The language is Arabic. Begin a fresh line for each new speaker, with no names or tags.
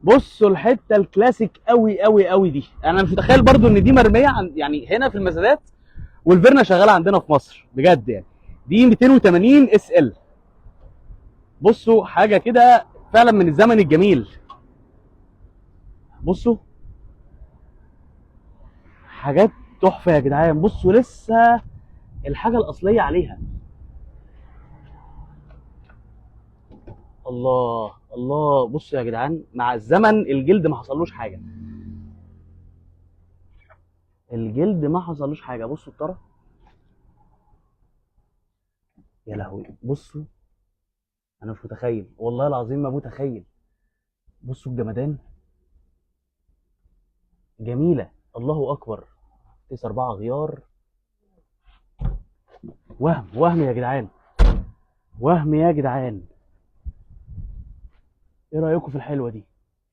بصوا الحته الكلاسيك قوي قوي قوي دي، انا مش متخيل برضو ان دي مرميه يعني هنا في المزادات، والفيرنا شغاله عندنا في مصر بجد يعني. دي 280 اس ال. بصوا حاجه كده فعلا من الزمن الجميل. بصوا حاجات تحفه يا جدعان. بصوا لسه الحاجه الاصليه عليها. الله الله. بصوا يا جدعان، مع الزمن الجلد ما حصلوش حاجه. الجلد ما حصلوش حاجه. بصوا الطرف. يا لهوي بصوا. انا مش متخيل والله العظيم ما متخيل. بصوا الجمدان. جميله. الله اكبر. تسع 4 غيار. وهم يا جدعان. وهم يا جدعان. ايه رايكم في الحلوه دي؟